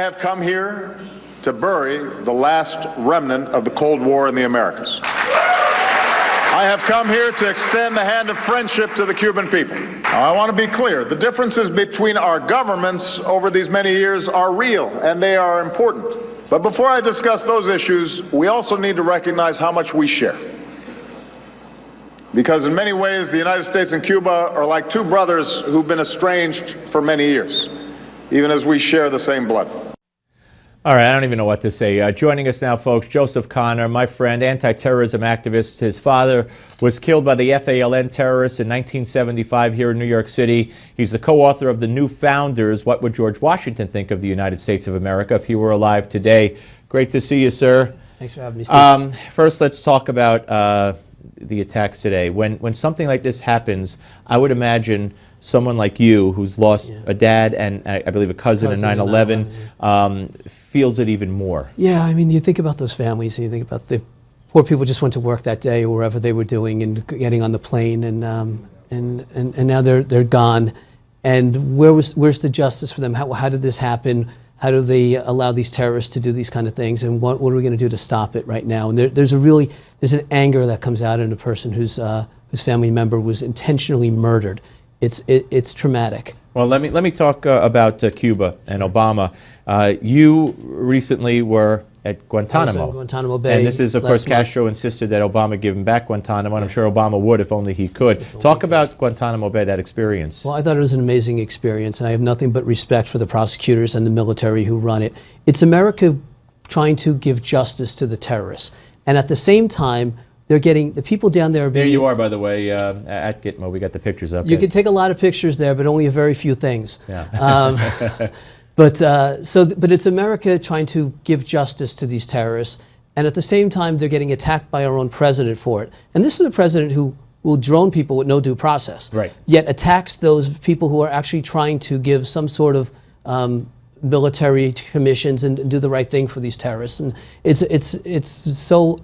have come here to bury the last remnant of the Cold War in the Americas. I have come here to extend the hand of friendship to the Cuban people. Now, I want to be clear. The differences between our governments over these many years are real, and they are important. But before I discuss those issues, we also need to recognize how much we share. Because in many ways, the United States and Cuba are like two brothers who've been estranged for many years, even as we share the same blood. All right, I don't even know what to say. Joining us now, folks, Joseph Connor, my friend, anti-terrorism activist. His father was killed by the FALN terrorists in 1975 here in New York City. He's the co-author of the New Founders, What Would George Washington Think of the United States of America if he were alive today? Great to see you, sir. Thanks for having me, Steve. First, let's talk about the attacks today. When something like this happens, I would imagine someone like you, who's lost a dad and I believe a cousin in 9/11, feels it even more. Yeah, I mean, you think about those families, and you think about the poor people just went to work that day or wherever they were doing and getting on the plane, and now they're gone. And where's the justice for them? How did this happen? How do they allow these terrorists to do these kind of things? And what are we going to do to stop it right now? And there's an anger that comes out in a person whose family member was intentionally murdered. It's traumatic. Well, let me talk about Cuba and Obama. You recently were at Guantanamo. I was in Guantanamo Bay. And this is, of course, Castro insisted that Obama give him back Guantanamo, and I'm sure Obama would if only he could. Talk about Guantanamo Bay, that experience. Well, I thought it was an amazing experience, and I have nothing but respect for the prosecutors and the military who run it. It's America trying to give justice to the terrorists, and at the same time, they're getting, the people down there are being... Here you are, by the way, at Gitmo. We got the pictures up. You can take a lot of pictures there, but only a very few things. Yeah. But it's America trying to give justice to these terrorists, and at the same time, they're getting attacked by our own president for it. And this is a president who will drone people with no due process, right, yet attacks those people who are actually trying to give some sort of military commissions and do the right thing for these terrorists. And it's so...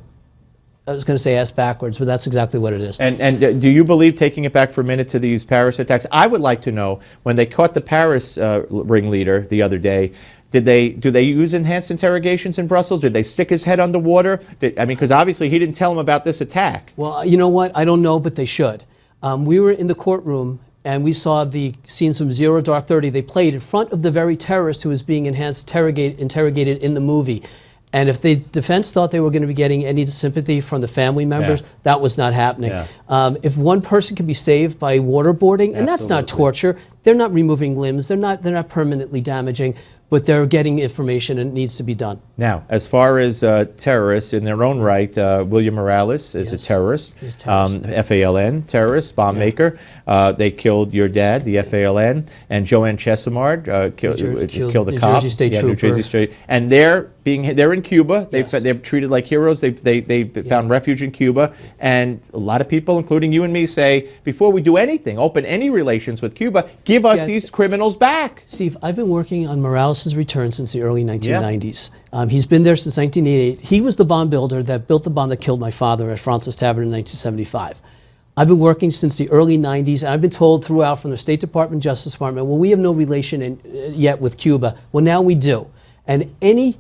I was going to say ass backwards, but that's exactly what it is. And do you believe, taking it back for a minute to these Paris attacks, I would like to know, when they caught the Paris ringleader the other day, do they use enhanced interrogations in Brussels? Did they stick his head underwater? I mean, because obviously he didn't tell them about this attack. Well, you know what? I don't know, but they should. We were in the courtroom, and we saw the scenes from Zero Dark 30. They played in front of the very terrorist who was being interrogated in the movie. And if the defense thought they were going to be getting any sympathy from the family members, that was not happening. Yeah. If one person can be saved by waterboarding, and that's not torture, they're not removing limbs, they're not permanently damaging, but they're getting information and it needs to be done. Now, as far as terrorists in their own right, William Morales is a terrorist, FALN terrorist, bomb maker. They killed your dad, the FALN, and Joanne Chesimard killed a cop. New Jersey State Trooper. New Jersey State, and they're in Cuba. They're treated like heroes. They found refuge in Cuba, and a lot of people, including you and me, say before we do anything, open any relations with Cuba, give us these criminals back. Steve, I've been working on Morales' return since the early 1990s. He's been there since 1988. He was the bomb builder that built the bomb that killed my father at Francis Tavern in 1975. I've been working since the early 90s, and I've been told throughout from the State Department, Justice Department, well, we have no relation yet with Cuba. Well, now we do. And any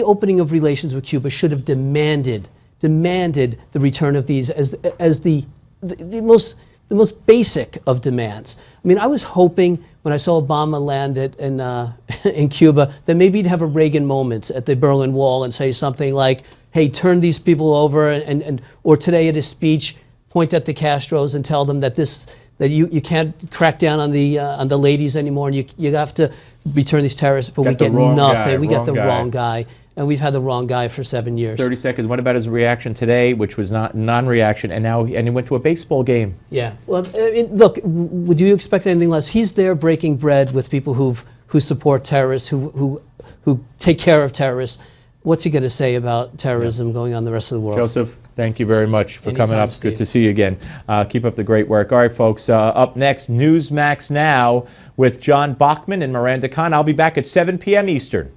opening of relations with Cuba should have demanded the return of these as the most basic of demands. I mean, I was hoping when I saw Obama land in Cuba that maybe he'd have a Reagan moment at the Berlin Wall and say something like, hey, turn these people over, or today at his speech, point at the Castros and tell them that you can't crack down on the ladies anymore, and you have to return these terrorists. But we get nothing. We get the wrong guy, and we've had the wrong guy for 7 years. 30 seconds. What about his reaction today, which was not non-reaction, and he went to a baseball game? Yeah. Well, look, would you expect anything less? He's there breaking bread with people who support terrorists, who take care of terrorists. What's he going to say about terrorism going on the rest of the world? Joseph, thank you very much for coming up. It's Steve. Good to see you again. Keep up the great work. All right, folks, up next, Newsmax Now with John Bachman and Miranda Khan. I'll be back at 7 p.m. Eastern.